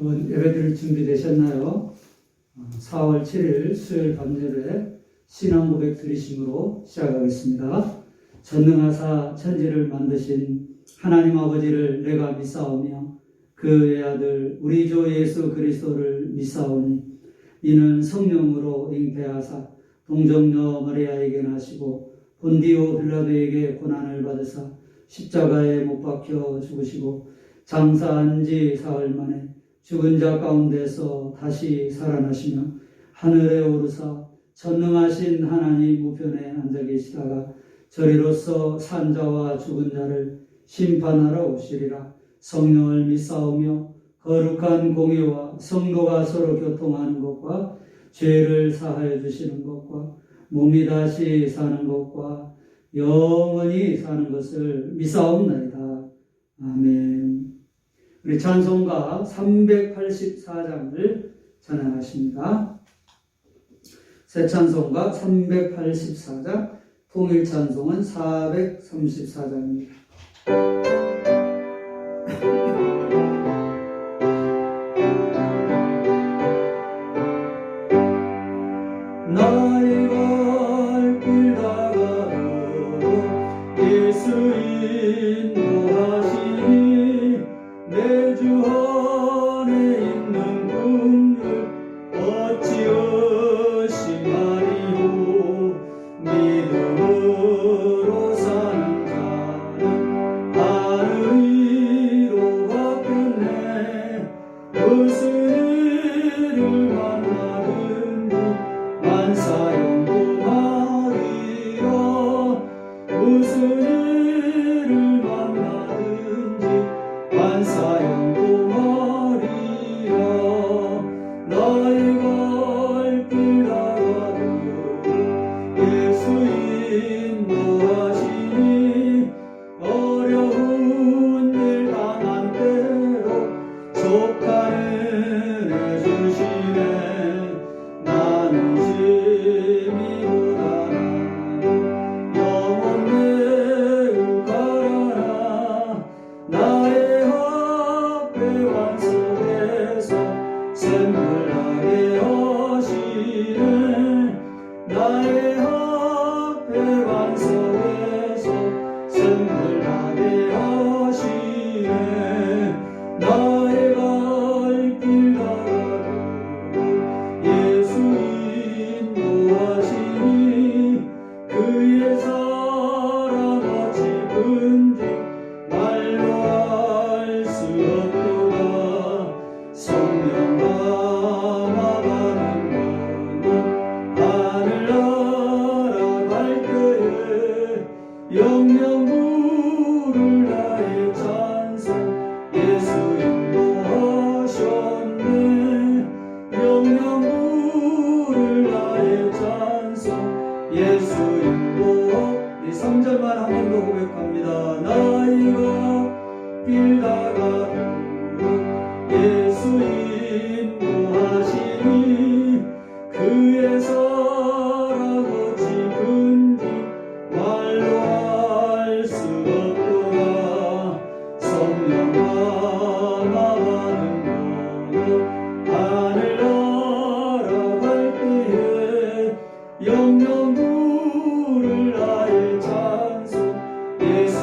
예배드릴 준비 되셨나요? 4월 7일 수요일 밤예배 신앙 고백 드리심으로 시작하겠습니다. 전능하사 천지를 만드신 하나님 아버지를 내가 믿사오며 그의 아들 우리 주 예수 그리스도를 믿사오니 이는 성령으로 잉태하사 동정녀 마리아에게 나시고 본디오 빌라도에게 고난을 받으사 십자가에 못 박혀 죽으시고 장사한 지 사흘 만에 죽은 자 가운데서 다시 살아나시며 하늘에 오르사 전능하신 하나님 우편에 앉아 계시다가 저리로서 산 자와 죽은 자를 심판하러 오시리라. 성령을 믿사오며 거룩한 공의와 성도가 서로 교통하는 것과 죄를 사하여 주시는 것과 몸이 다시 사는 것과 영원히 사는 것을 믿사옵나이다. 아멘. 우리 찬송가 384장을 찬양하십니다. 새 찬송가 384장, 통일 찬송은 434장입니다. 나의 갈 길 다가도 예수 인도하시니 내 주 안에 있는 긍휼 어찌 의심하리요. 믿음으로 사는 자는 하늘 위로 바뀌었네. 무슨 일을 만나든지 만사형통하리라. 무슨 일을 만나든지 만사형통하리라. 나의 갈 길 다가도 예수 인도하시니 어려운 일 당한 때도 족하는 해주시네. 나는 심히보다 영원 매우 가라나. 나의 앞에 완성해서 샘물나게 하시네. 나의 앞에 완성해서 샘물나게 하시네. 나의 갈 길 다가도 예수 인도하시니 그의 사랑 어찌 큰지 말로 알 수 없도다. 성령 감화받은 너는 하늘나라 갈 때에 영영 부를 나의 찬송 예수 인도하셨네. 영영 부를 나의 찬송 예수 인도. 이 3절만 한 번 더 고백합니다. 나이가 길 다가도 예수 인도하시니 그의 사랑 어찌 큰지 말로 알 수 없도다. 성령 감화받은 너는 하늘나라 갈 때에 영영 부를 나의 찬송 예수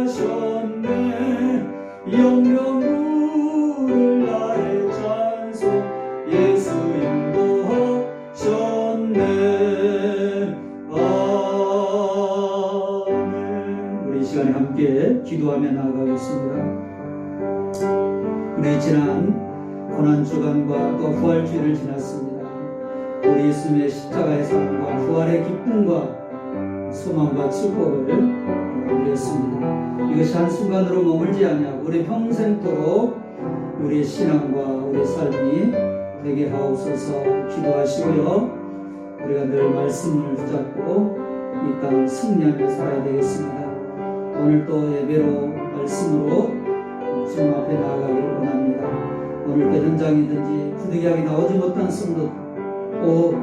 인도하셨네. 영영 부를 나의 찬송 예수 인도하셨네. 아멘. 우리 이 시간에 함께 기도하며 나아가겠습니다. 우리 지난 고난주간과 또 부활주일을 지났습니다. 우리 예수님의 십자가의 삶과 부활의 기쁨과 소망과 축복을 누렸습니다. 이것이 한순간으로 머물지 아니하고 우리 평생토록 우리의 신앙과 우리의 삶이 되게 하옵소서. 기도하시고요. 우리가 늘 말씀을 붙잡고 이 땅을 승리하며 살아야 되겠습니다. 오늘 또 예배로 말씀으로 주님 앞에 나아가기를 원합니다. 오늘 또 현장이든지 부득이하게 나오지 못한 성도 꼭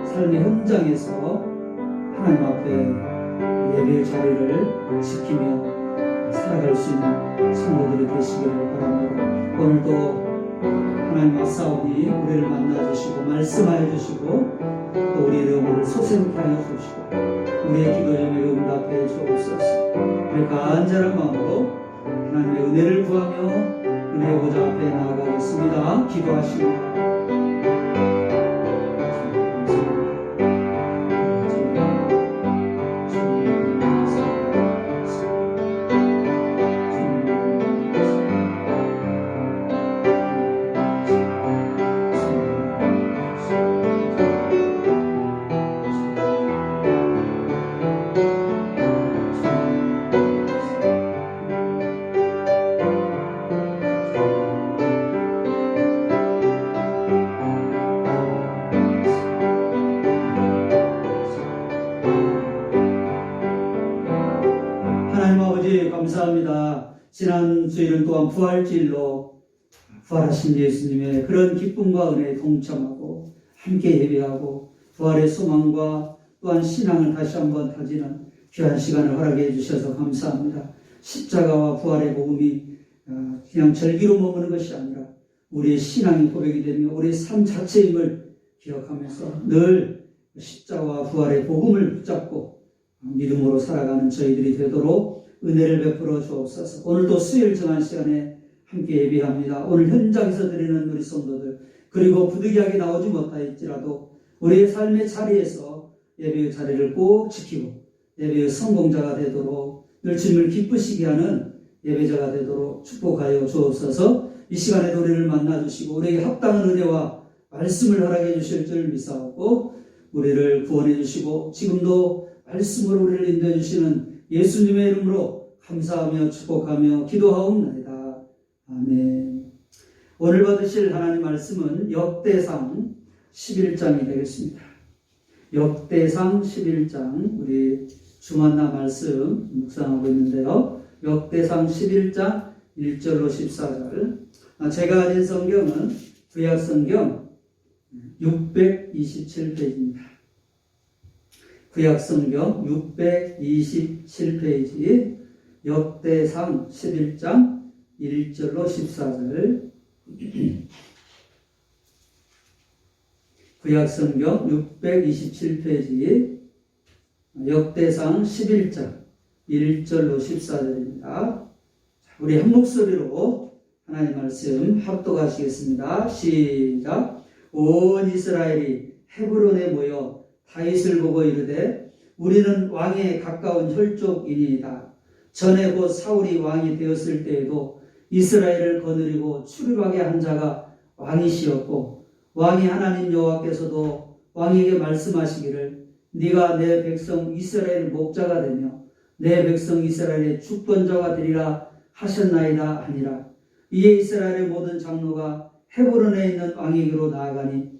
삶의 현장에서 하나님 앞에 예배의 자리를 지키며 살아갈 수 있는 성도들이 되시기를 바랍니다. 오늘도 하나님과 싸우니 우리를 만나주시고 말씀하여 주시고 또 우리의 영혼을 소생케 하여 주시고 우리의 기도 제목에 응답해 주옵소서. 우리 간절한 마음으로 하나님의 은혜를 구하며 은혜의 보좌 앞에 나아가겠습니다. 기도하십니다. 하나님 아버지 감사합니다. 지난 주일은 또한 부활주일로 부활하신 예수님의 그런 기쁨과 은혜에 동참하고 함께 예배하고 부활의 소망과 또한 신앙을 다시 한번 다지는 귀한 시간을 허락해 주셔서 감사합니다. 십자가와 부활의 복음이 그냥 절기로 머무는 것이 아니라 우리의 신앙이 고백이 되며 우리의 삶 자체임을 기억하면서 늘 십자가와 부활의 복음을 붙잡고 믿음으로 살아가는 저희들이 되도록 은혜를 베풀어 주옵소서. 오늘도 수요일 정한 시간에 함께 예배합니다. 오늘 현장에서 드리는 우리 성도들 그리고 부득이하게 나오지 못하였지라도 우리의 삶의 자리에서 예배의 자리를 꼭 지키고 예배의 성공자가 되도록 늘 주님을 기쁘시게 하는 예배자가 되도록 축복하여 주옵소서. 이 시간에 우리를 만나주시고 우리에게 합당한 은혜와 말씀을 허락해 주실 줄 믿사오고 우리를 구원해 주시고 지금도 말씀으로 우리를 인도해 주시는 예수님의 이름으로 감사하며 축복하며 기도하옵나이다. 아멘. 오늘 받으실 하나님 말씀은 역대상 11장이 되겠습니다. 역대상 11장 우리 주만나 말씀 묵상하고 있는데요. 역대상 11장 1절로 14절. 제가 가진 성경은 구약성경 627페이지입니다. 구약성경 627페이지 역대상 11장 1절로 14절. 구약성경 627페이지 역대상 11장 1절로 14절입니다. 우리 한 목소리로 하나님 말씀 합독하시겠습니다. 시작. 온 이스라엘이 헤브론에 모여 다윗을 보고 이르되 우리는 왕에 가까운 혈족이니이다. 전에 곧 사울이 왕이 되었을 때에도 이스라엘을 거느리고 출입하게 한 자가 왕이시었고 왕이 하나님 여호와께서도 왕에게 말씀하시기를 네가 내 백성 이스라엘 목자가 되며 내 백성 이스라엘의 주권자가 되리라 하셨나이다 하니라. 이에 이스라엘의 모든 장로가 헤브론에 있는 왕에게로 나아가니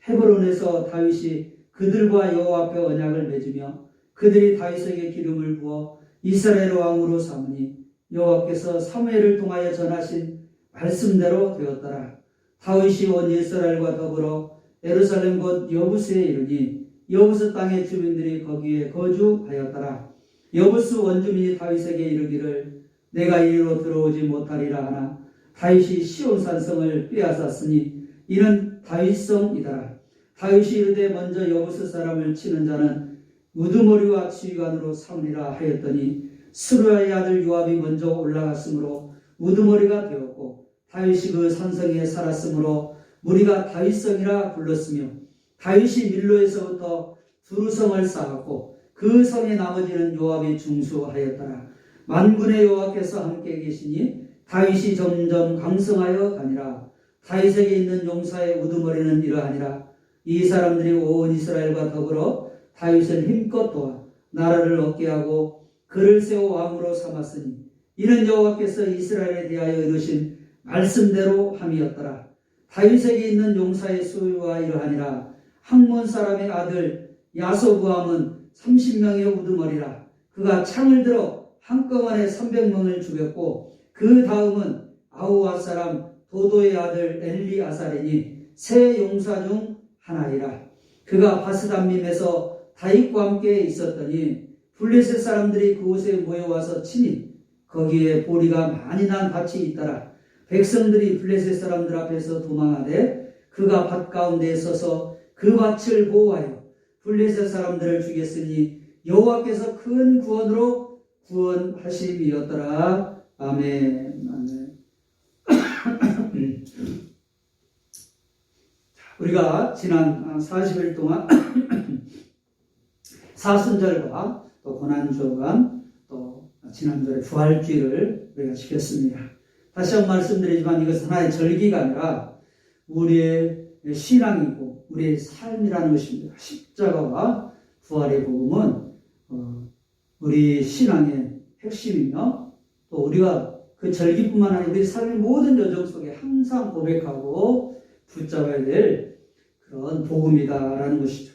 헤브론에서 다윗이 그들과 여호와 앞에 언약을 맺으며 그들이 다윗에게 기름을 부어 이스라엘 왕으로 삼으니 여호와께서 사무엘을 통하여 전하신 말씀대로 되었더라. 다윗이 온 이스라엘과 더불어 예루살렘 곧 여부스에 이르니 여부스 땅의 주민들이 거기에 거주하였더라. 여부스 원주민이 다윗에게 이르기를 내가 이리로 들어오지 못하리라 하나 다윗이 시온산성을 빼앗았으니 이는 다윗성이더라. 다윗이 이르되 먼저 여부스 사람을 치는 자는 우두머리와 지휘관으로 삼으리라 하였더니 스루야의 아들 요압이 먼저 올라갔으므로 우두머리가 되었고 다윗이 그 산성에 살았으므로 무리가 다윗성이라 불렀으며 다윗이 밀로에서부터 두루성을 쌓았고 그 성의 나머지는 요압이 중수하였더라. 만군의 여호와께서 함께 계시니 다윗이 점점 강성하여 가니라. 다윗에게 있는 용사의 우두머리는 이러하니라. 이 사람들이 온 이스라엘과 더불어 다윗을 힘껏 도와 나라를 얻게 하고 그를 세워 왕으로 삼았으니 이는 여호와께서 이스라엘에 대하여 이루신 말씀대로 함이었더라. 다윗에게 있는 용사의 소유가 이러하니라. 학몬 사람의 아들 야소부함은 30명의 우두머리라. 그가 창을 들어 한꺼번에 300명을 죽였고 그 다음은 아우아 사람 도도의 아들 엘리아살이니 세 용사 중 하나이라. 그가 바스담림에서 다윗과 함께 있었더니 블레셋 사람들이 그곳에 모여와서 치니 거기에 보리가 많이 난 밭이 있더라. 백성들이 블레셋 사람들 앞에서 도망하되 그가 밭 가운데에 서서 그 밭을 보호하여 블레셋 사람들을 죽였으니 여호와께서 큰 구원으로 구원하심이었더라. 아멘. 아멘. 우리가 지난 40일 동안 사순절과 또 고난주간 또 지난주에 부활주일을 우리가 지켰습니다. 다시 한번 말씀드리지만 이것은 하나의 절기가 아니라 우리의 신앙이고 우리의 삶이라는 것입니다. 십자가와 부활의 복음은 우리 신앙의 핵심이며 또 우리가 그 절기뿐만 아니라 우리 삶의 모든 여정 속에 항상 고백하고 붙잡아야 될 그런 복음이다라는 것이죠.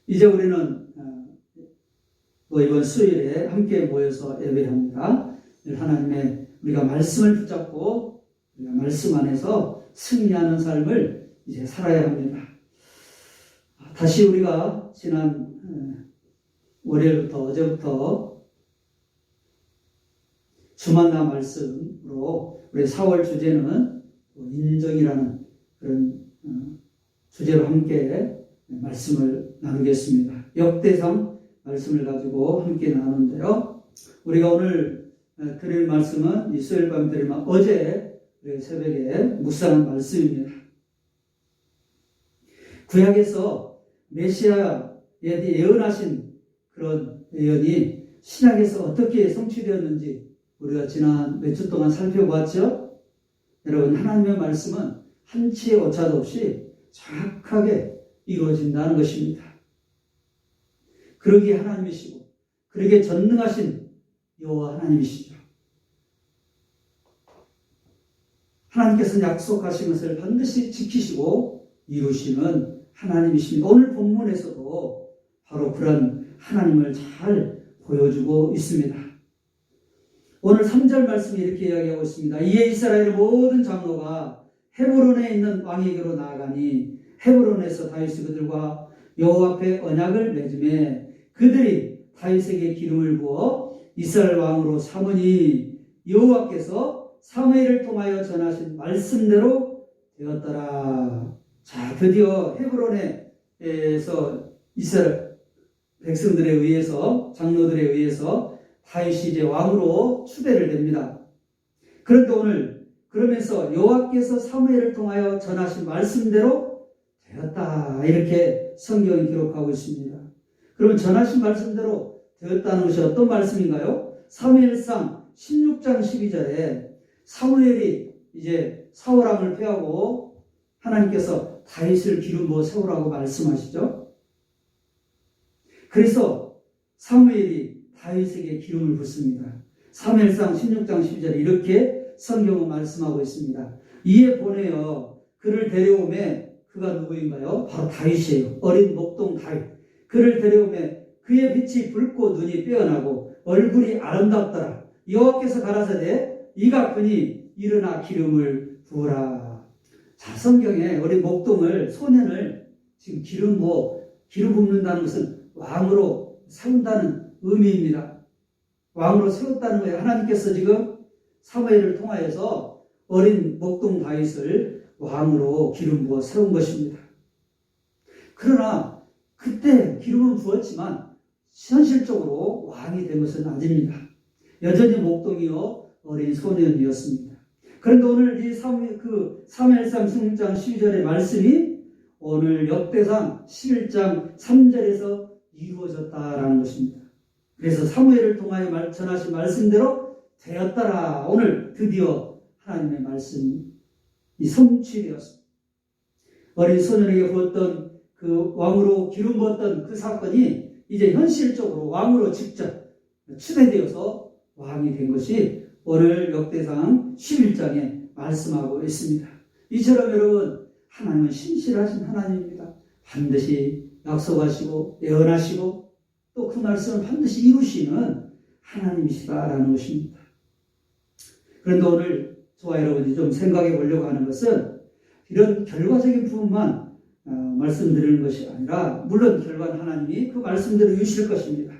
이제 우리는 이번 수요일에 함께 모여서 예배합니다. 하나님의 우리가 말씀을 붙잡고 우리가 말씀 안에서 승리하는 삶을 이제 살아야 합니다. 다시 우리가 지난 월요일부터 어제부터 주만나 말씀으로 우리 4월 주제는 인정이라는 그런 주제로 함께 말씀을 나누겠습니다. 역대상 말씀을 가지고 함께 나누는데요. 우리가 오늘 드릴 말씀은 이 수요일 밤 드릴 어제 새벽에 묵상한 말씀입니다. 구약에서 메시아에 대해 예언하신 그런 예언이 신약에서 어떻게 성취되었는지 우리가 지난 몇 주 동안 살펴보았죠. 여러분, 하나님의 말씀은 한치의 오차도 없이 정확하게 이루어진다는 것입니다. 그러기에 하나님이시고 그러기에 전능하신 여호와 하나님이시죠. 하나님께서는 약속하신 것을 반드시 지키시고 이루시는 하나님이십니다. 오늘 본문에서도 바로 그런 하나님을 잘 보여주고 있습니다. 오늘 3절 말씀이 이렇게 이야기하고 있습니다. 이에 이스라엘의 모든 장로가 헤브론에 있는 왕에게로 나아가니 헤브론에서 다윗이 그들과 여호와 앞에 언약을 맺음에 그들이 다윗에게 기름을 부어 이스라엘 왕으로 삼으니 여호와께서 사무엘을 통하여 전하신 말씀대로 되었더라. 자, 드디어 헤브론에서 이스라엘 백성들에 의해서 장로들에 의해서 다윗이 이제 왕으로 추대를 됩니다. 그런데 오늘 그러면서 여호와께서 사무엘을 통하여 전하신 말씀대로 되었다, 이렇게 성경이 기록하고 있습니다. 그러면 전하신 말씀대로 되었다는 것이 어떤 말씀인가요? 사무엘상 16장 12절에 사무엘이 이제 사울왕을 패하고 하나님께서 다윗을 기름 부어 세우라고 말씀하시죠. 그래서 사무엘이 다윗에게 기름을 붓습니다. 사무엘상 16장 12절에 이렇게 성경은 말씀하고 있습니다. 이에 보내어 그를 데려오매 그가 누구인가요? 바로 다윗이에요. 어린 목동 다윗. 그를 데려오매 그의 빛이 붉고 눈이 빼어나고 얼굴이 아름답더라. 여호와께서 가라사대 이가 크니 일어나 기름을 부으라. 자, 성경에 어린 목동을 소년을 지금 기름 붓는다는 것은 왕으로 세운다는 의미입니다. 왕으로 세웠다는 거예요. 하나님께서 지금 사무엘을 통하여서 어린 목동 다윗을 왕으로 기름 부어 세운 것입니다. 그러나 그때 기름은 부었지만 현실적으로 왕이 된 것은 아닙니다. 여전히 목동이요 어린 소년이었습니다. 그런데 오늘 이 사무엘상 16장 12절의 말씀이 오늘 역대상 11장 3절에서 이루어졌다라는 것입니다. 그래서 사무엘을 통하여 전하신 말씀대로 되었더라. 오늘 드디어 하나님의 말씀이 성취되었습니다. 어린 소년에게 부었던 그 왕으로 기름 부었던 그 사건이 이제 현실적으로 왕으로 직접 추대되어서 왕이 된 것이 오늘 역대상 11장에 말씀하고 있습니다. 이처럼 여러분, 하나님은 신실하신 하나님입니다. 반드시 약속하시고 예언하시고 또 그 말씀을 반드시 이루시는 하나님이시다라는 것입니다. 그런데 오늘 저와 여러분이 좀 생각해 보려고 하는 것은 이런 결과적인 부분만 말씀드리는 것이 아니라 물론 결과는 하나님이 그 말씀대로 이루실 것입니다.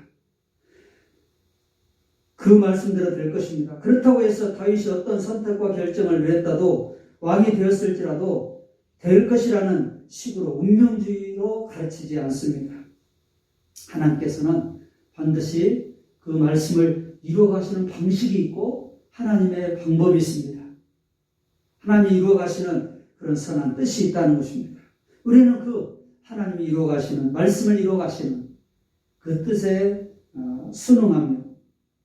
그 말씀대로 될 것입니다. 그렇다고 해서 다윗이 어떤 선택과 결정을 내렸다도 왕이 되었을지라도 될 것이라는 식으로 운명주의로 가르치지 않습니다. 하나님께서는 반드시 그 말씀을 이루어가시는 방식이 있고 하나님의 방법이 있습니다. 하나님이 이루어가시는 그런 선한 뜻이 있다는 것입니다. 우리는 그 하나님이 이루어가시는 말씀을 이루어가시는 그 뜻에 순응하며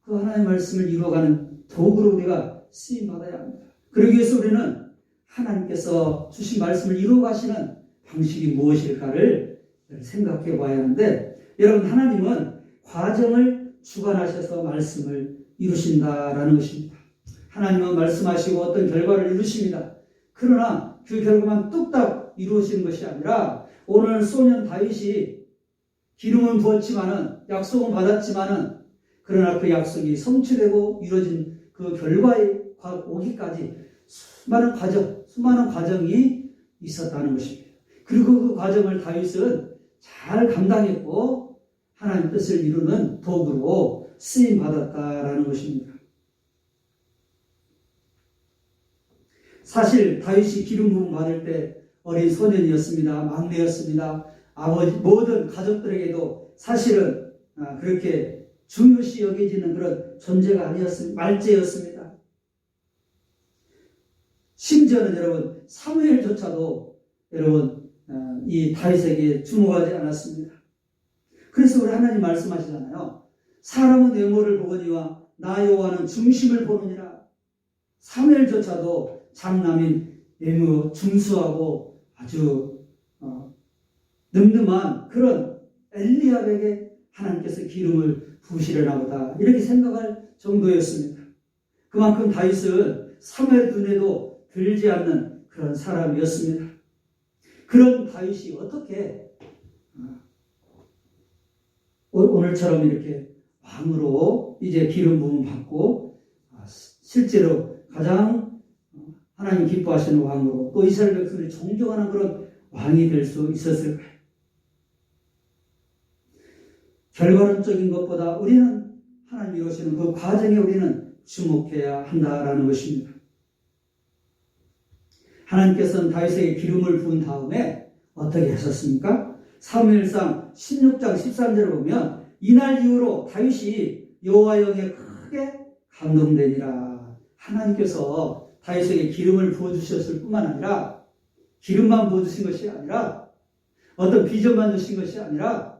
그 하나님의 말씀을 이루어가는 도구로 우리가 쓰임받아야 합니다. 그러기 위해서 우리는 하나님께서 주신 말씀을 이루어가시는 방식이 무엇일까를 생각해 봐야 하는데, 여러분, 하나님은 과정을 주관하셔서 말씀을 이루신다라는 것입니다. 하나님은 말씀하시고 어떤 결과를 이루십니다. 그러나 그 결과만 뚝딱 이루어지는 것이 아니라 오늘 소년 다윗이 기름은 부었지만은 약속은 받았지만은 그러나 그 약속이 성취되고 이루어진 그 결과에 오기까지 수많은 과정이 있었다는 것입니다. 그리고 그 과정을 다윗은 잘 감당했고 하나님 뜻을 이루는 도구로 쓰임 받았다라는 것입니다. 사실 다윗이 기름 부음 받을 때 어린 소년이었습니다. 막내였습니다. 아버지 모든 가족들에게도 사실은 그렇게 중요시 여겨지는 그런 존재가 아니었습니다. 말제였습니다. 심지어는 여러분 사무엘조차도 여러분 이 다윗에게 주목하지 않았습니다. 그래서 우리 하나님 말씀하시잖아요. 사람은 외모를 보거니와 나 여호와는 중심을 보느니라. 사무엘조차도 장남인 외모 중수하고 아주 늠름한 그런 엘리압에게 하나님께서 기름을 부으시려나 보다 이렇게 생각할 정도였습니다. 그만큼 다윗은 사무엘 눈에도 들지 않는 그런 사람이었습니다. 그런 다윗이 어떻게 오늘처럼 이렇게 왕으로 이제 기름 부음 받고 실제로 가장 하나님 기뻐하시는 왕으로 또 이스라엘 백성들이 존경하는 그런 왕이 될 수 있었을까요? 결과론적인 것보다 우리는 하나님이 이루시는 그 과정에 우리는 주목해야 한다라는 것입니다. 하나님께서는 다윗에게 기름을 부은 다음에 어떻게 하셨습니까? 사무엘상 16장 13절을 보면 이날 이후로 다윗이 여호와의 영에 크게 감동되니라. 하나님께서 다윗에게 기름을 부어주셨을 뿐만 아니라 기름만 부어주신 것이 아니라 어떤 비전만 주신 것이 아니라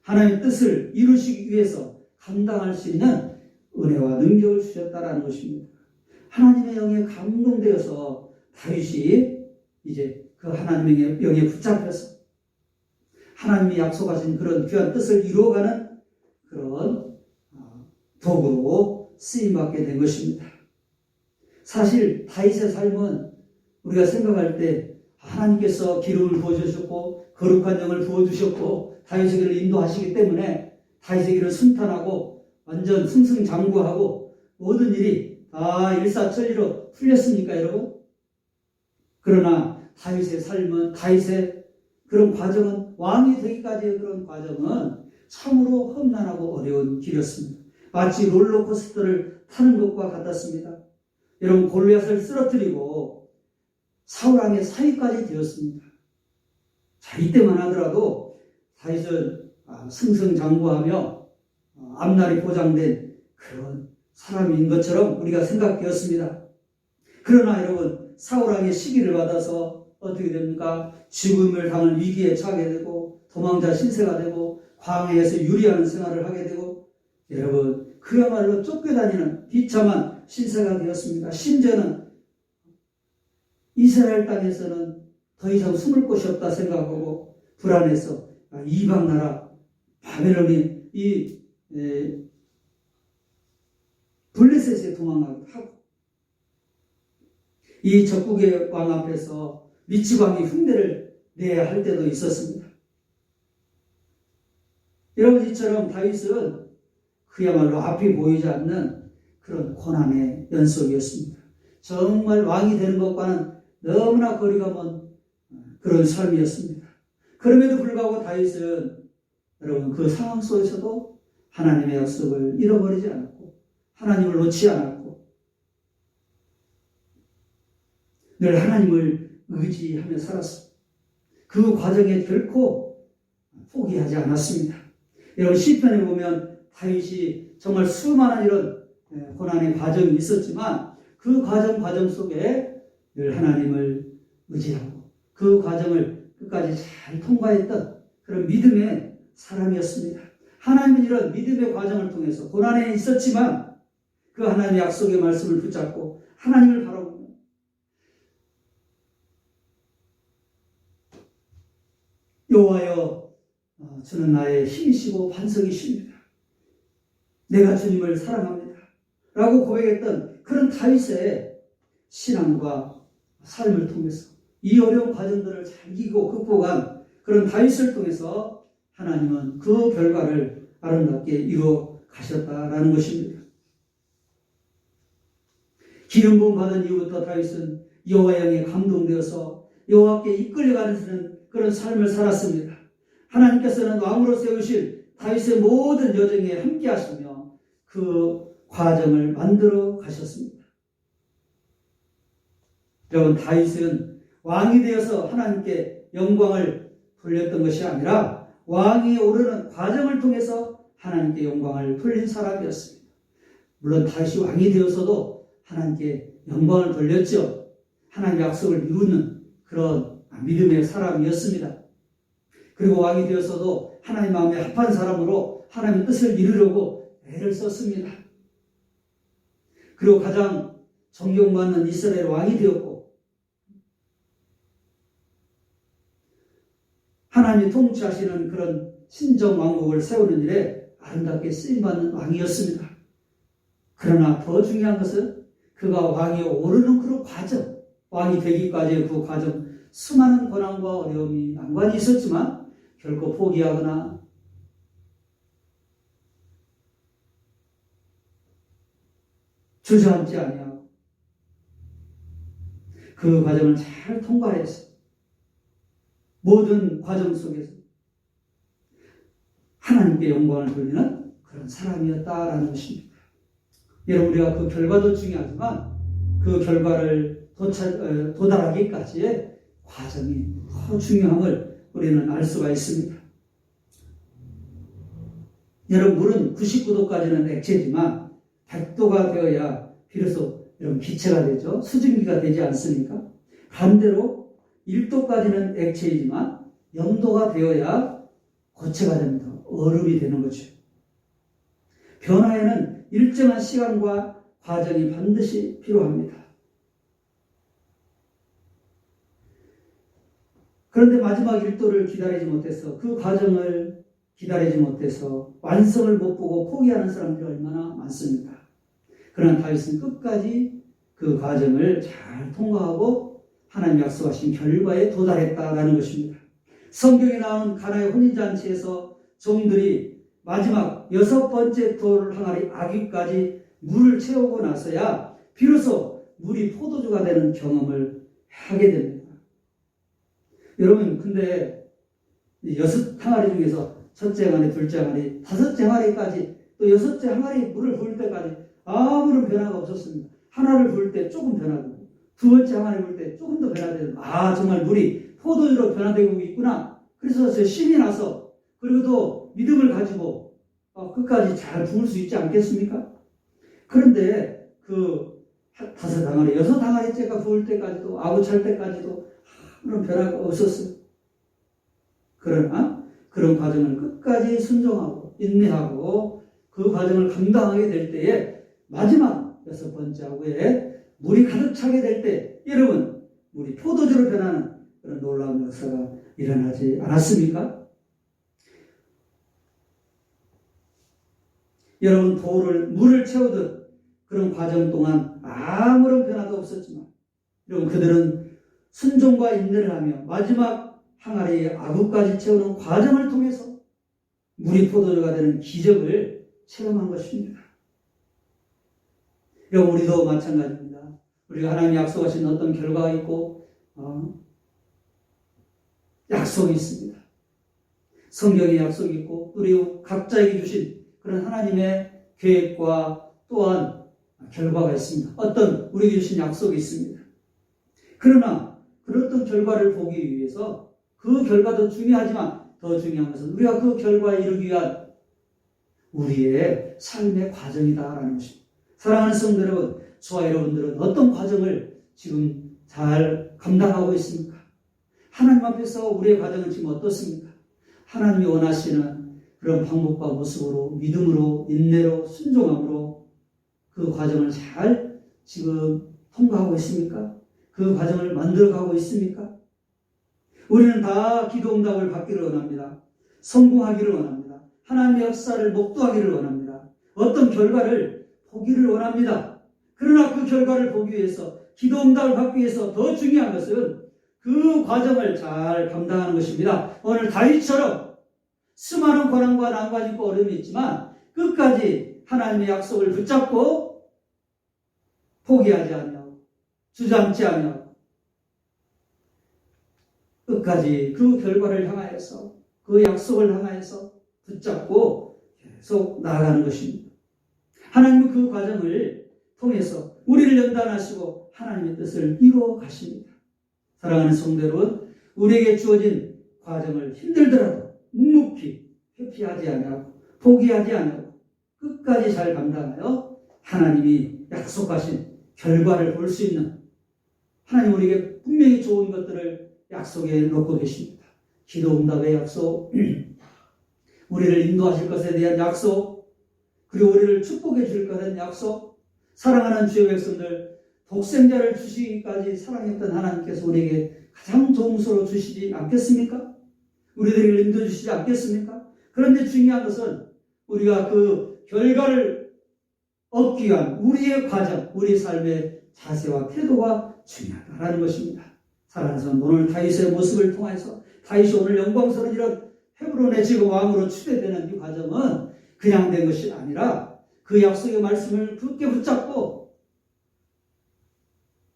하나님의 뜻을 이루시기 위해서 감당할 수 있는 은혜와 능력을 주셨다라는 것입니다. 하나님의 영에 감동되어서 다윗이 이제 그 하나님의 영에 붙잡혀서 하나님이 약속하신 그런 귀한 뜻을 이루어가는 그런 도구로 쓰임받게 된 것입니다. 사실 다윗의 삶은 우리가 생각할 때 하나님께서 기름을 부어주셨고 거룩한 영을 부어주셨고 다윗에게를 인도하시기 때문에 다윗에게를 순탄하고 완전 승승장구하고 모든 일이 다 일사천리로 풀렸습니까, 여러분? 그러나 다윗의 삶은 다윗의 그런 과정은 왕이 되기까지의 그런 과정은 참으로 험난하고 어려운 길이었습니다. 마치 롤러코스터를 타는 것과 같았습니다. 여러분 골리앗을 쓰러뜨리고 사울왕의 사위까지 되었습니다. 자, 이때만 하더라도 다윗은 승승장구하며 앞날이 보장된 그런 사람인 것처럼 우리가 생각되었습니다. 그러나 여러분 사울왕의 시기를 받아서 어떻게 됩니까? 죽음을 당할 위기에 처하게 되고 도망자 신세가 되고 광야에서 유리하는 생활을 하게 되고 여러분 그야말로 쫓겨다니는 비참한 신세가 되었습니다. 심지어는 이스라엘 땅에서는 더 이상 숨을 곳이 없다 생각하고 불안해서 이방 나라 바벨론이 이 블레셋에 도망하기도 하고 이 적국의 왕 앞에서 미치광이 흉내를 내야 할 때도 있었습니다. 여러분 이처럼 다윗은 그야말로 앞이 보이지 않는 그런 고난의 연속이었습니다. 정말 왕이 되는 것과는 너무나 거리가 먼 그런 삶이었습니다. 그럼에도 불구하고 다윗은 여러분 그 상황 속에서도 하나님의 약속을 잃어버리지 않았고 하나님을 놓지 않았고 늘 하나님을 의지하며 살았습니다. 그 과정에 결코 포기하지 않았습니다. 여러분 시편에 보면 다윗이 정말 수많은 이런 고난의 과정이 있었지만 그 과정 속에 늘 하나님을 의지하고 그 과정을 끝까지 잘 통과했던 그런 믿음의 사람이었습니다. 하나님은 이런 믿음의 과정을 통해서 고난에 있었지만 그 하나님의 약속의 말씀을 붙잡고 하나님을 바라보며 여호와여 주는 나의 힘이시고 반석이십니다. 내가 주님을 사랑합니다. 라고 고백했던 그런 다윗의 신앙과 삶을 통해서 이 어려운 과정들을 잘 이기고 극복한 그런 다윗을 통해서 하나님은 그 결과를 아름답게 이루어 가셨다라는 것입니다. 기름 부음 받은 이후부터 다윗은 여호와의 영에 감동되어서 여호와께 이끌려가는 그런 삶을 살았습니다. 하나님께서는 왕으로 세우실 다윗의 모든 여정에 함께 하시며 그 과정을 만들어 가셨습니다. 여러분 다윗은 왕이 되어서 하나님께 영광을 돌렸던 것이 아니라 왕위에 오르는 과정을 통해서 하나님께 영광을 돌린 사람이었습니다. 물론 다윗이 왕이 되어서도 하나님께 영광을 돌렸죠. 하나님의 약속을 이루는 그런 믿음의 사람이었습니다. 그리고 왕이 되어서도 하나님 마음에 합한 사람으로 하나님의 뜻을 이루려고 애를 썼습니다. 그리고 가장 존경받는 이스라엘 왕이 되었고 하나님이 통치하시는 그런 신정 왕국을 세우는 일에 아름답게 쓰임받는 왕이었습니다. 그러나 더 중요한 것은 그가 왕위에 오르는 그런 과정, 왕이 되기까지의 그 과정, 수많은 고난과 어려움이 난관이 있었지만 결코 포기하거나 주저앉지 아니하고 그 과정을 잘 통과해서 모든 과정 속에서 하나님께 영광을 돌리는 그런 사람이었다라는 것입니다. 여러분 우리가 그 결과도 중요하지만 그 결과를 도달하기까지의 과정이 더 중요함을 우리는 알 수가 있습니다. 여러분 물은 99도까지는 액체지만 100도가 되어야 비로소 이런 기체가 되죠. 수증기가 되지 않습니까? 반대로 1도까지는 액체이지만 0도가 되어야 고체가 됩니다. 얼음이 되는 거죠. 변화에는 일정한 시간과 과정이 반드시 필요합니다. 그런데 마지막 1도를 기다리지 못해서 그 과정을 기다리지 못해서 완성을 못 보고 포기하는 사람들이 얼마나 많습니까? 그러나 다윗은 끝까지 그 과정을 잘 통과하고 하나님 약속하신 결과에 도달했다라는 것입니다. 성경에 나온 가나의 혼인잔치에서 종들이 마지막 6번째 돌 항아리 아귀까지 물을 채우고 나서야 비로소 물이 포도주가 되는 경험을 하게 됩니다. 여러분 근데 6항아리 중에서 첫째 항아리, 둘째 항아리, 다섯째 항아리까지 또 6째 항아리 물을 부을 때까지 아무런 변화가 없었습니다. 하나를 부을 때 조금 변화되고 두 번째 항아리 부을 때 조금 더 변화되고 정말 물이 포도주로 변화되고 있구나. 그래서 제 신이 나서 그리고 또 믿음을 가지고 끝까지 잘 부을 수 있지 않겠습니까? 그런데 그 5항아리, 6항아리째가 부을 때까지도 아구찰 때까지도 아무런 변화가 없었어요. 그러나 그런 과정을 끝까지 순종하고 인내하고 그 과정을 감당하게 될 때에 마지막 6번째 아구에 물이 가득 차게 될 때 여러분 물이 포도주로 변하는 그런 놀라운 역사가 일어나지 않았습니까? 여러분 물을 채우듯 그런 과정 동안 아무런 변화도 없었지만 여러분 그들은 순종과 인내를 하며 마지막 항아리의 아구까지 채우는 과정을 통해서 물이 포도주가 되는 기적을 체험한 것입니다. 여러분 우리도 마찬가지입니다. 우리가 하나님이 약속하신 어떤 결과가 있고 약속이 있습니다. 성경에 약속이 있고 우리 각자에게 주신 그런 하나님의 계획과 또한 결과가 있습니다. 어떤 우리에게 주신 약속이 있습니다. 그러나 그런 결과를 보기 위해서 그 결과도 중요하지만 더 중요한 것은 우리가 그 결과에 이르기 위한 우리의 삶의 과정이다라는 것입니다. 사랑하는 성도 여러분, 저와 여러분들은 어떤 과정을 지금 잘 감당하고 있습니까? 하나님 앞에서 우리의 과정은 지금 어떻습니까? 하나님이 원하시는 그런 방법과 모습으로 믿음으로 인내로 순종함으로 그 과정을 잘 지금 통과하고 있습니까? 그 과정을 만들어가고 있습니까? 우리는 다 기도 응답을 받기를 원합니다. 성공하기를 원합니다. 하나님의 역사를 목도하기를 원합니다. 어떤 결과를 보기를 원합니다. 그러나 그 결과를 보기 위해서 기도 응답을 받기 위해서 더 중요한 것은 그 과정을 잘 감당하는 것입니다. 오늘 다윗처럼 수많은 고난과 난관이 있고 어려움이 있지만 끝까지 하나님의 약속을 붙잡고 포기하지 아니하고 주저앉지 아니하고 끝까지 그 결과를 향하여서 그 약속을 향하여서 붙잡고 계속 나아가는 것입니다. 하나님은 그 과정을 통해서 우리를 연단하시고 하나님의 뜻을 이루어 가십니다. 사랑하는 성도 여러분, 우리에게 주어진 과정을 힘들더라도 묵묵히 회피하지 아니하고 포기하지 아니하고 끝까지 잘 감당하여 하나님이 약속하신 결과를 볼 수 있는, 하나님 우리에게 분명히 좋은 것들을 약속해 놓고 계십니다. 기도 응답의 약속, 우리를 인도하실 것에 대한 약속, 그리고 우리를 축복해 줄 것에 대한 약속, 사랑하는 주의 백성들, 독생자를 주시기까지 사랑했던 하나님께서 우리에게 가장 좋은 것으로 주시지 않겠습니까? 우리들에게 인도해 주시지 않겠습니까? 그런데 중요한 것은 우리가 그 결과를 얻기 위한 우리의 과정, 우리의 삶의 자세와 태도가 중요하다는 것입니다. 사랑하는 성도, 오늘 다윗의 모습을 통해서 다윗이 오늘 영광스러운 이런 헤브론의 지금 왕으로 추대되는 이 과정은 그냥 된 것이 아니라 그 약속의 말씀을 굳게 붙잡고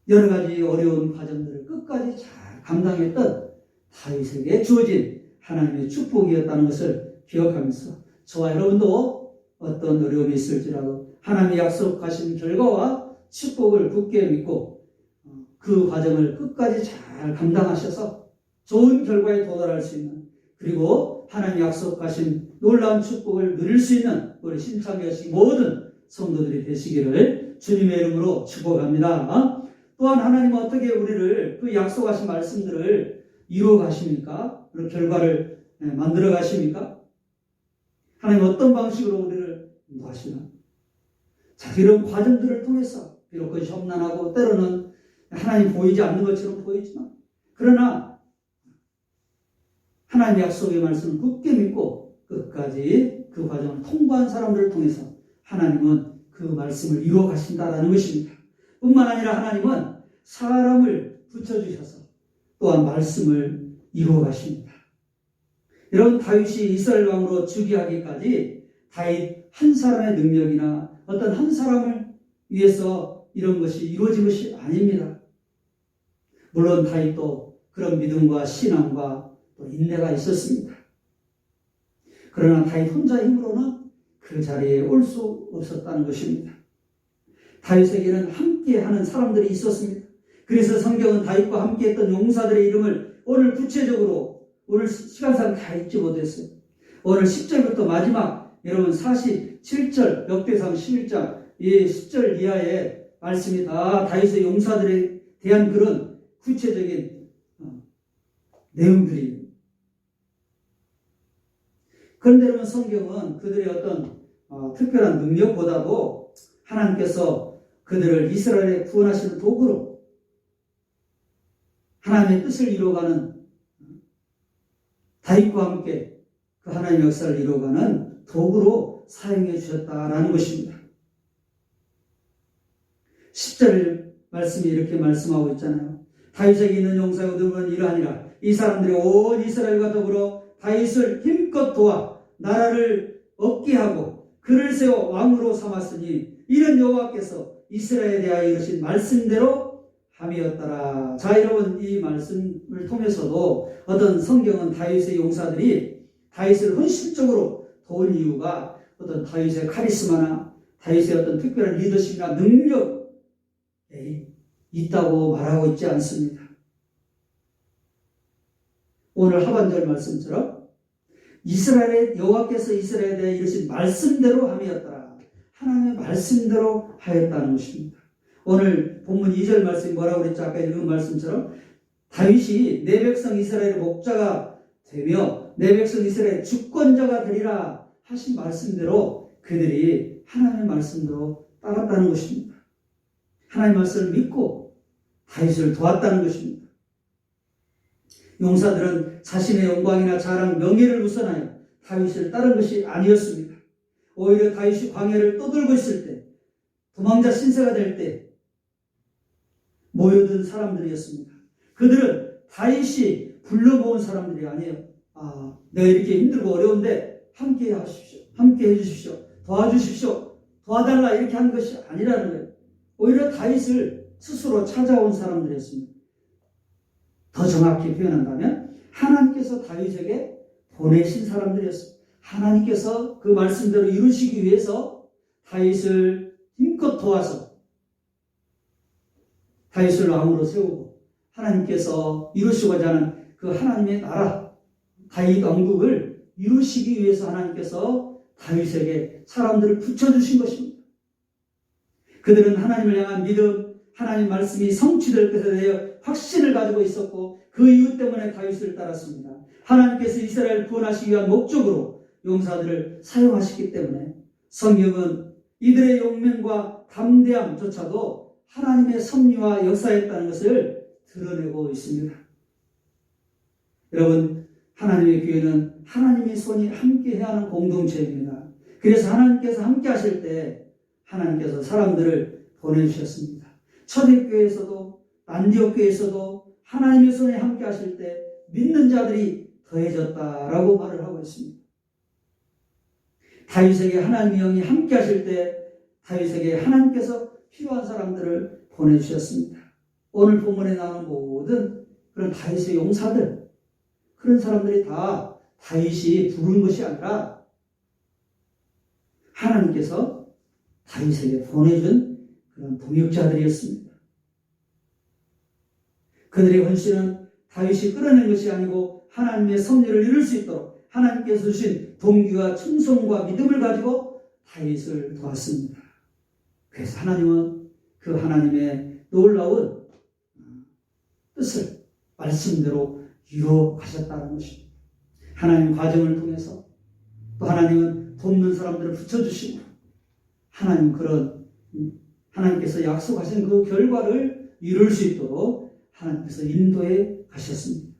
여러 가지 어려운 과정들을 끝까지 잘 감당했던 다윗에게 주어진 하나님의 축복이었다는 것을 기억하면서 저와 여러분도 어떤 어려움이 있을지라도 하나님의 약속하신 결과와 축복을 굳게 믿고 그 과정을 끝까지 잘 감당하셔서 좋은 결과에 도달할 수 있는, 그리고 하나님 약속하신 놀라운 축복을 누릴 수 있는 우리 신창교식 모든 성도들이 되시기를 주님의 이름으로 축복합니다. 또한 하나님은 어떻게 우리를 그 약속하신 말씀들을 이루어 가십니까? 그런 결과를 만들어 가십니까? 하나님 어떤 방식으로 우리를 인도하시나? 자, 이런 과정들을 통해서 비록 그것이 험난하고 때로는 하나님 보이지 않는 것처럼 보이지만, 그러나 하나님의 약속의 말씀을 굳게 믿고 끝까지 그 과정을 통과한 사람들을 통해서 하나님은 그 말씀을 이루어 가신다라는 것입니다. 뿐만 아니라 하나님은 사람을 붙여주셔서 또한 말씀을 이루어 가십니다. 이런 다윗이 이스라엘 왕으로 즉위하기까지 다윗 한 사람의 능력이나 어떤 한 사람을 위해서 이런 것이 이루어진 것이 아닙니다. 물론 다윗도 그런 믿음과 신앙과 또 인내가 있었습니다. 그러나 다윗 혼자 힘으로는 그 자리에 올 수 없었다는 것입니다. 다윗에게는 함께하는 사람들이 있었습니다. 그래서 성경은 다윗과 함께했던 용사들의 이름을 오늘 구체적으로 오늘 시간상 다 읽지 못했어요. 오늘 10절부터 마지막 여러분 47절 역대상 11장 이 10절 이하의 말씀이 다 다윗의 용사들에 대한 그런 구체적인 내용들이에요. 그런데 여러분 성경은 그들의 어떤 특별한 능력보다도 하나님께서 그들을 이스라엘에 구원하시는 도구로 하나님의 뜻을 이루어가는, 다윗과 함께 그 하나님의 역사를 이루어가는 도구로 사용해 주셨다라는 것입니다. 10절 말씀이 이렇게 말씀하고 있잖아요. 다윗에게 있는 용사가 누구는 이러하니라. 이 사람들이 온 이스라엘과 더불어 다윗을 힘껏 도와 나라를 얻게 하고 그를 세워 왕으로 삼았으니 이는 여호와께서 이스라엘에 대하여 이르신 말씀대로 함이었더라. 자, 여러분 이 말씀을 통해서도 어떤 성경은 다윗의 용사들이 다윗을 헌신적으로 도운 이유가 어떤 다윗의 카리스마나 다윗의 어떤 특별한 리더십이나 능력이 있다고 말하고 있지 않습니다. 오늘 하반절 말씀처럼 이스라엘의 여호와께서 이스라엘에 대해 이르신 말씀대로 함이었더라. 하나님의 말씀대로 하였다는 것입니다. 오늘 본문 2절 말씀이 뭐라고 그랬죠? 아까 읽은 말씀처럼 다윗이 내 백성 이스라엘의 목자가 되며 내 백성 이스라엘의 주권자가 되리라 하신 말씀대로 그들이 하나님의 말씀대로 따랐다는 것입니다. 하나님의 말씀을 믿고 다윗을 도왔다는 것입니다. 용사들은 자신의 영광이나 자랑, 명예를 우선하여 다윗을 따른 것이 아니었습니다. 오히려 다윗이 광야를 떠돌고 있을 때, 도망자 신세가 될 때 모여든 사람들이었습니다. 그들은 다윗이 불러모은 사람들이 아니에요. 내가 이렇게 힘들고 어려운데 함께 하십시오. 함께 해주십시오. 도와주십시오. 도와달라 이렇게 한 것이 아니라는 거예요. 오히려 다윗을 스스로 찾아온 사람들이었습니다. 더 정확히 표현한다면 하나님께서 다윗에게 보내신 사람들이었습니다. 하나님께서 그 말씀대로 이루시기 위해서 다윗을 힘껏 도와서 다윗을 왕으로 세우고 하나님께서 이루시고자 하는 그 하나님의 나라 다윗 왕국을 이루시기 위해서 하나님께서 다윗에게 사람들을 붙여주신 것입니다. 그들은 하나님을 향한 믿음, 하나님 말씀이 성취될 것에 대해 확신을 가지고 있었고 그 이유 때문에 다윗을 따랐습니다. 하나님께서 이스라엘을 구원하시기 위한 목적으로 용사들을 사용하시기 때문에 성경은 이들의 용맹과 담대함조차도 하나님의 섭리와 역사였다는 것을 드러내고 있습니다. 여러분, 하나님의 교회는 하나님의 손이 함께해야 하는 공동체입니다. 그래서 하나님께서 함께 하실 때 하나님께서 사람들을 보내주셨습니다. 초대교회에서도 안디옥교회에서도 하나님의 손이 함께 하실 때 믿는 자들이 더해졌다라고 말을 하고 있습니다. 다윗에게 하나님의 영이 함께 하실 때 다윗에게 하나님께서 필요한 사람들을 보내주셨습니다. 오늘 본문에 나오는 모든 그런 다윗의 용사들, 그런 사람들이 다 다윗이 부른 것이 아니라 하나님께서 다윗에게 보내준 그런 동역자들이었습니다. 그들의 헌신은 다윗이 끌어낸 것이 아니고 하나님의 섭리를 이룰 수 있도록 하나님께서 주신 동기와 충성과 믿음을 가지고 다윗을 도왔습니다. 그래서 하나님은 그 하나님의 놀라운 뜻을 말씀대로 이루어 가셨다는 것입니다. 하나님 과정을 통해서 또 하나님은 돕는 사람들을 붙여주시고 하나님께서 약속하신 그 결과를 이룰 수 있도록 하나님께서 인도해 가셨습니다.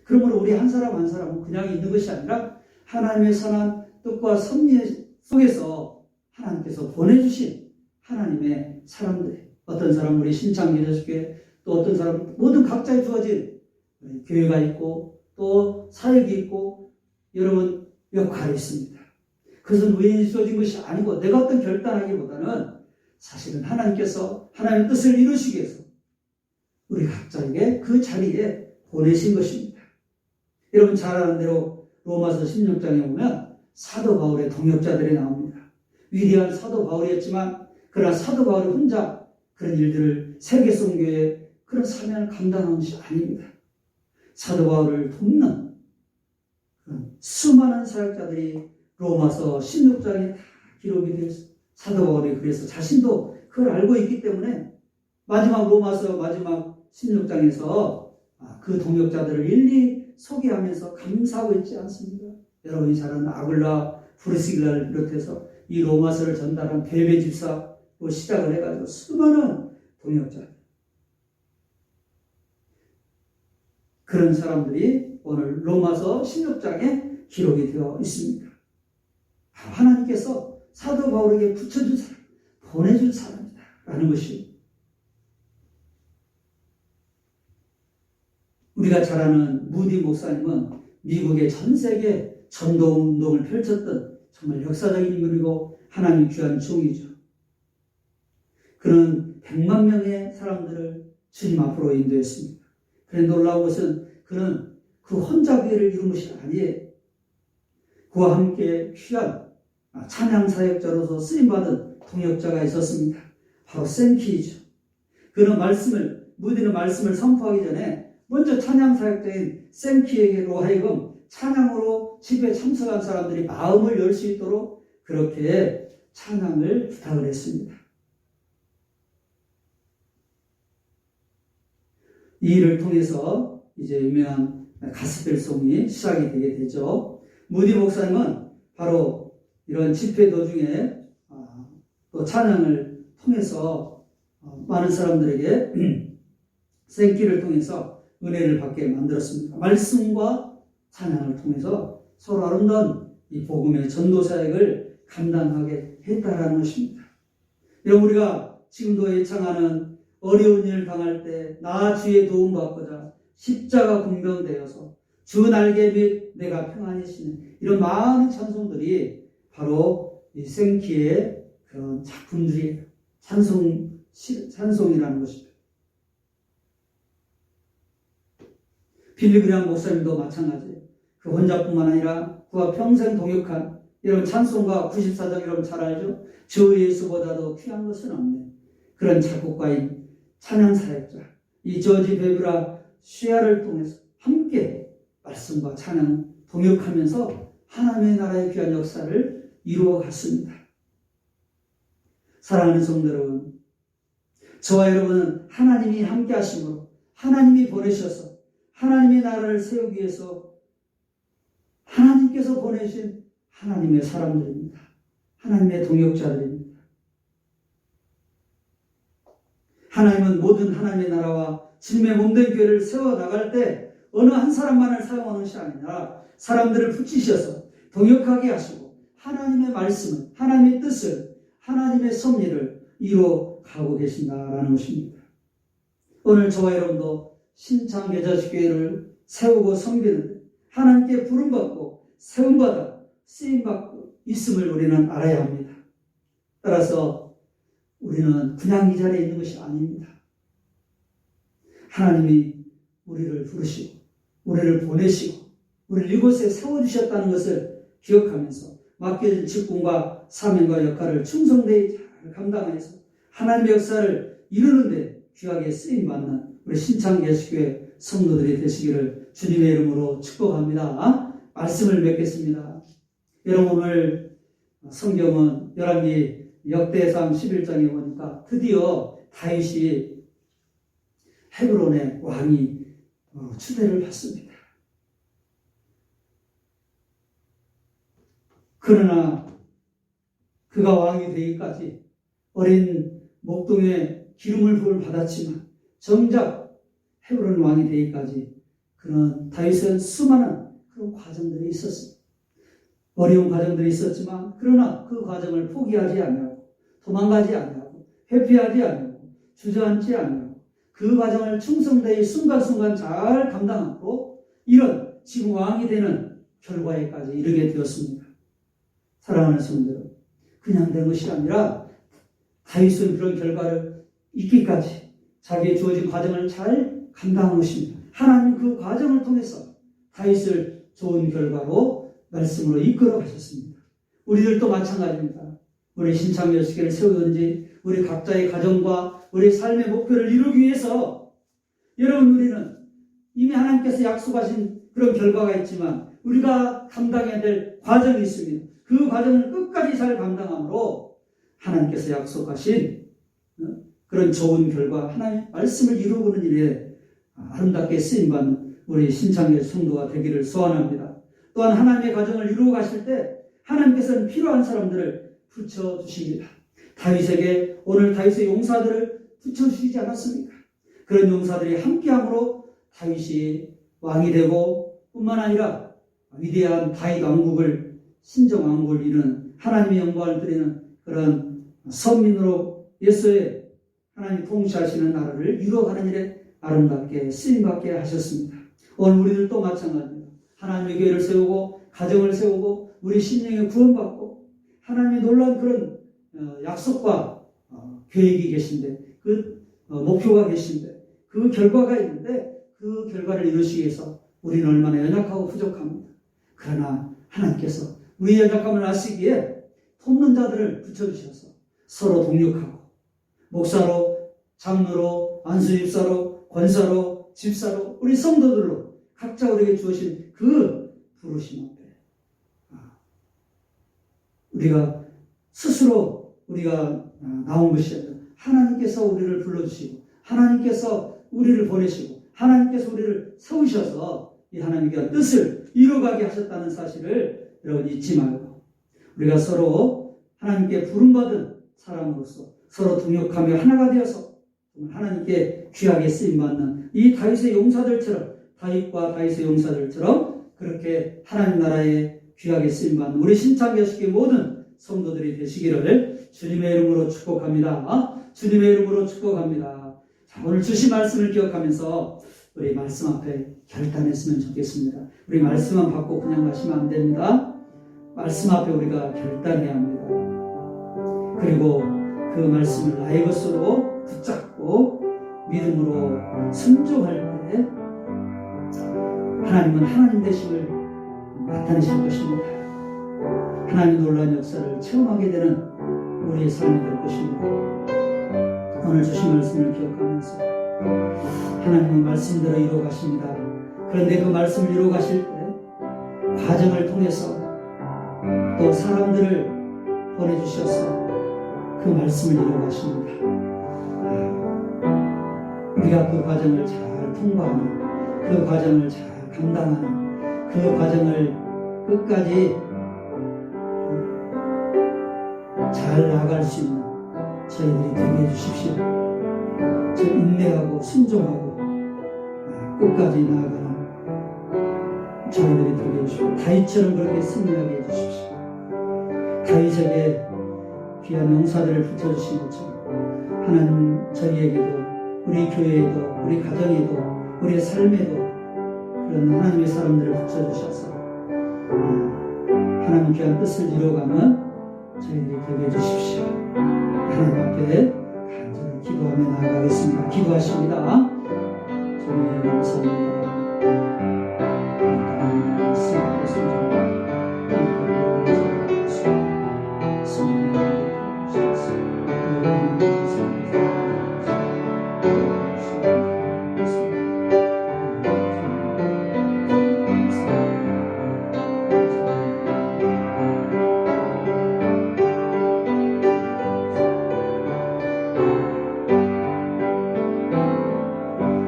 그러므로 우리 한 사람 한 사람은 그냥 있는 것이 아니라 하나님의 선한 뜻과 섭리 속에서 하나님께서 보내주신 하나님의 사람들, 어떤 사람은 우리 신창기도교회, 또 어떤 사람은 모든 각자에 주어진 교회가 있고 또 사역이 있고 여러분 역할이 있습니다. 그것은 우연히 주어진 것이 아니고 내가 어떤 결단하기보다는 사실은 하나님께서 하나님의 뜻을 이루시기 위해서 우리 각자에게 그 자리에 보내신 것입니다. 여러분 잘 아는 대로 로마서 16장에 보면 사도 바울의 동역자들이 나옵니다. 위대한 사도 바울이었지만 그러나 사도 바울이 혼자 그런 일들을 세계 선교의 그런 사명을 감당한 것이 아닙니다. 사도 바울을 돕는 수많은 사역자들이 로마서 16장에 다 기록이 되어 있습니다. 사도 바울이 그래서 자신도 그걸 알고 있기 때문에 로마서 마지막 16장에서 그 동역자들을 일일이 소개하면서 감사하고 있지 않습니까? 여러분이 잘 아는 아굴라, 프리스길라를 비롯해서 이 로마서를 전달한 베베 집사로 시작을 해가지고 수많은 동역자들, 그런 사람들이 오늘 로마서 16장에 기록이 되어 있습니다. 하나님께서 사도 바울에게 붙여준 사람, 보내준 사람이다 라는 것이 우리가 잘 아는 무디 목사님은 미국의 전 세계 전도운동을 펼쳤던 정말 역사적인 인물이고 하나님 귀한 종이죠. 그는 100만 명의 사람들을 주님 앞으로 인도했습니다. 그런데 놀라운 것은 그는 그 혼자 교회를 이룬 것이 아니에요. 그와 함께 귀한 찬양 사역자로서 쓰임받은 통역자가 있었습니다. 바로 생키이죠. 그는 무디는 말씀을 선포하기 전에 먼저 찬양 사역자인 생키에게로 하여금 찬양으로 집에 참석한 사람들이 마음을 열 수 있도록 그렇게 찬양을 부탁을 했습니다. 이 일을 통해서 이제 유명한 가스펠송이 시작이 되게 되죠. 무디 목사님은 바로 이런 집회 도중에 또 찬양을 통해서 많은 사람들에게 생기를 통해서 은혜를 받게 만들었습니다. 말씀과 찬양을 통해서 서로 아름다운 이 복음의 전도 사역을 감당하게 했다라는 것입니다. 여러분, 우리가 지금도 예창하는 어려운 일을 당할 때 나 주의 도움 받고자 십자가 군병되어서 주 날개 및 내가 평안히 쉬는 이런 많은 찬송들이 바로 이 생키의 그런 작품들이 찬송이라는 것입니다. 빌리 그레이엄 목사님도 마찬가지예요. 그 혼자뿐만 아니라 그와 평생 동역한 이런 찬송가 94장 여러분 잘 알죠? 주 예수보다도 귀한 것은 없네. 그런 작곡가인 찬양 사역자 이 저지 베브라 슈아를 통해서 함께 말씀과 찬양 동역하면서 하나님의 나라의 귀한 역사를 이루어 갔습니다. 사랑하는 성도 여러분, 저와 여러분은 하나님이 함께 하심으로 하나님이 보내셔서 하나님의 나라를 세우기 위해서 하나님께서 보내신 하나님의 사람들입니다. 하나님의 동역자들입니다. 하나님은 모든 하나님의 나라와 주님의 몸된 교회를 세워나갈 때 어느 한 사람만을 사용하는 것이 아니라 사람들을 붙이셔서 동역하게 하시고 하나님의 말씀을, 하나님의 뜻을, 하나님의 섭리를 이루어 가고 계신다라는 것입니다. 오늘 저와 여러분도 신창여자식교회를 세우고 섬기는데 하나님께 부름받고 세움받아 쓰임받고 있음을 우리는 알아야 합니다. 따라서 우리는 그냥 이 자리에 있는 것이 아닙니다. 하나님이 우리를 부르시고 우리를 보내시고 우리를 이곳에 세워주셨다는 것을 기억하면서 맡겨진 직분과 사명과 역할을 충성되이 잘 감당해서 하나님의 역사를 이루는데 귀하게 쓰임받는 우리 신창예수교회 성도들이 되시기를 주님의 이름으로 축복합니다. 말씀을 맺겠습니다. 여러분, 오늘 성경은 열왕기 역대상 11장에 보니까 드디어 다윗이 헤브론의 왕이 추대를 받습니다. 그러나 그가 왕이 되기까지 어린 목동에 기름을 부을 받았지만 정작 헤브론 왕이 되기까지 그는 다윗은 수많은 그런 과정들이 있었습니다. 어려운 과정들이 있었지만 그러나 그 과정을 포기하지 않냐고 도망가지 않냐고 회피하지 않냐고 주저앉지 않냐고 그 과정을 충성되이 순간순간 잘 감당하고 이런 지금 왕이 되는 결과에까지 이르게 되었습니다. 사랑하는 성도들, 그냥 된 것이 아니라 다윗은 그런 결과를 있기까지 자기의 주어진 과정을 잘 감당한 것입니다. 하나님 그 과정을 통해서 다윗을 좋은 결과로 말씀으로 이끌어 가셨습니다. 우리들도 마찬가지입니다. 우리 신창여수교를 세우든지 우리 각자의 가정과 우리 삶의 목표를 이루기 위해서 여러분 우리는 이미 하나님께서 약속하신 그런 결과가 있지만 우리가 감당해야 될 과정이 있습니다. 그 과정을 끝까지 잘 감당함으로 하나님께서 약속하신 그런 좋은 결과 하나님의 말씀을 이루고는 일에 아름답게 쓰임받는 우리 신창의 성도가 되기를 소원합니다. 또한 하나님의 가정을 이루어 가실 때 하나님께서는 필요한 사람들을 붙여주십니다. 다윗에게 오늘 다윗의 용사들을 붙여주시지 않았습니까? 그런 용사들이 함께함으로 다윗이 왕이 되고 뿐만 아니라 위대한 다윗 왕국을 신정 왕국을 이루는 하나님의 영광을 드리는 그런 선민으로 예수의 하나님 통치하시는 나라를 이루어가는 일에 아름답게 쓰임받게 하셨습니다. 오늘 우리들도 마찬가지입니다. 하나님의 교회를 세우고 가정을 세우고 우리 심령에 구원받고 하나님의 놀라운 그런 약속과 계획이 계신데 그 목표가 계신데 그 결과가 있는데 그 결과를 이루시기 위해서 우리는 얼마나 연약하고 부족합니다. 그러나 하나님께서 우리의 연약함을 아시기에 돕는 자들을 붙여주셔서 서로 동력하고 목사로, 장로로, 안수집사로, 권사로, 집사로, 우리 성도들로 각자 우리에게 주어진 그 부르심 앞에 우리가 스스로 우리가 나온 것이 아니라 하나님께서 우리를 불러주시고 하나님께서 우리를 보내시고 하나님께서 우리를 세우셔서 이 하나님의 뜻을 이루어가게 하셨다는 사실을 여러분 잊지 말고 우리가 서로 하나님께 부름받은 사람으로서 서로 동역하며 하나가 되어서 하나님께 귀하게 쓰임받는 이 다윗의 용사들처럼 다윗과 다윗의 용사들처럼 그렇게 하나님 나라에 귀하게 쓰임받는 우리 신창교식의 모든 성도들이 되시기를 주님의 이름으로 축복합니다. 주님의 이름으로 축복합니다. 자, 오늘 주신 말씀을 기억하면서 우리 말씀 앞에 결단했으면 좋겠습니다. 우리 말씀만 받고 그냥 가시면 안 됩니다. 말씀 앞에 우리가 결단해야 합니다. 그리고 그 말씀을 나의 것으로 붙잡고 믿음으로 순종할 때 하나님은 하나님 되심을 나타내실 것입니다. 하나님의 놀라운 역사를 체험하게 되는 우리의 삶이 될 것입니다. 오늘 주신 말씀을 기억하면서 하나님은 말씀대로 이루어 가십니다. 그런데 그 말씀을 이루어 가실 때 과정을 통해서 또 사람들을 보내주셔서 그 말씀을 이루어 가십니다. 우리가 그 과정을 잘 통과하는 그 과정을 잘 감당하는 그 과정을 끝까지 잘 나아갈 수 있는 저희들이 되게 해주십시오. 저 인내하고 순종하고 끝까지 나아가는 저희들이 되게 해주십시오. 다윗처럼 그렇게 승리하게 해주십시오. 다윗에게 귀한 용사들을 붙여주신 것처럼 하나님 저희에게도 우리 교회에도 우리 가정에도 우리의 삶에도 그런 하나님의 사람들을 붙여주셔서 하나님 귀한 뜻을 이루어가는 저희들이 되게 해주십시오. 하나님 앞에 간절히 기도하며 나아가겠습니다. 기도하십니다. 주님 감사합니다.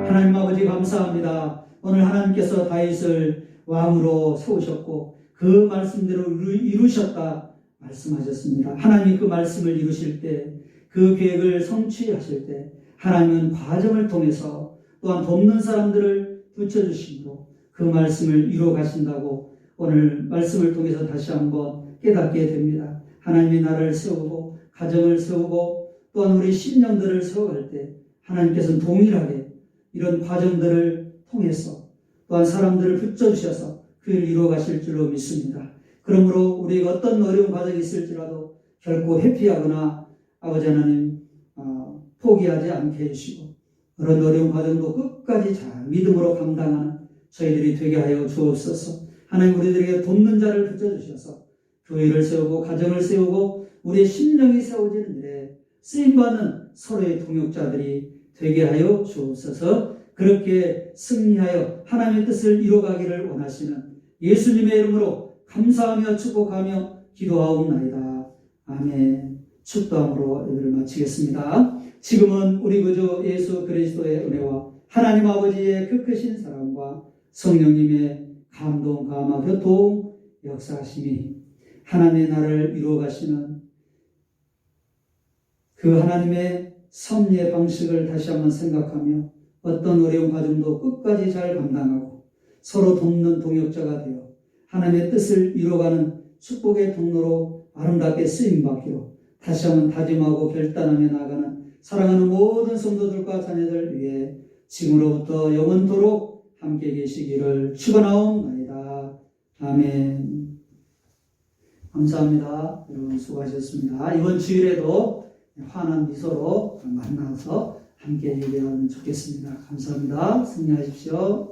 하나님 아버지 감사합니다. 오늘 하나님께서 다윗을 왕으로 세우셨고 그 말씀대로 이루셨다 말씀하셨습니다. 하나님이 그 말씀을 이루실 때 그 계획을 성취하실 때 하나님은 과정을 통해서 또한 돕는 사람들을 붙여주심으로 그 말씀을 이루어 가신다고 오늘 말씀을 통해서 다시 한번 깨닫게 됩니다. 하나님이 나를 세우고 가정을 세우고 또한 우리 신령들을 세워갈 때 하나님께서는 동일하게 이런 과정들을 통해서 또한 사람들을 붙여주셔서 그 일을 이루어 가실 줄로 믿습니다. 그러므로 우리가 어떤 어려운 과정이 있을지라도 결코 회피하거나 아버지 하나님 포기하지 않게 해주시고 그런 어려운 과정도 끝까지 잘 믿음으로 감당하는 저희들이 되게 하여 주옵소서. 하나님 우리들에게 돕는 자를 붙여주셔서 교회를 세우고 가정을 세우고 우리의 심령이 세워지는 일에 쓰임받는 서로의 동역자들이 되게 하여 주옵소서. 그렇게 승리하여 하나님의 뜻을 이루어가기를 원하시는 예수님의 이름으로 감사하며 축복하며 기도하옵나이다. 아멘. 축도함으로 예배를 마치겠습니다. 지금은 우리 구주 예수 그리스도의 은혜와 하나님 아버지의 그 크신 사랑과 성령님의 감동, 감화, 교통, 역사하심이 하나님의 나라를 이루어가시는 그 하나님의 섭리의 방식을 다시 한번 생각하며 어떤 어려운 과정도 끝까지 잘 감당하고 서로 돕는 동역자가 되어 하나님의 뜻을 이루어가는 축복의 통로로 아름답게 쓰임받기로 다시 한번 다짐하고 결단하며 나아가는 사랑하는 모든 성도들과 자녀들 위해 지금으로부터 영원토록 함께 계시기를 축원하옵나이다. 아멘. 감사합니다. 여러분 수고하셨습니다. 이번 주일에도 환한 미소로 만나서 함께 예배하면 좋겠습니다. 감사합니다. 승리하십시오.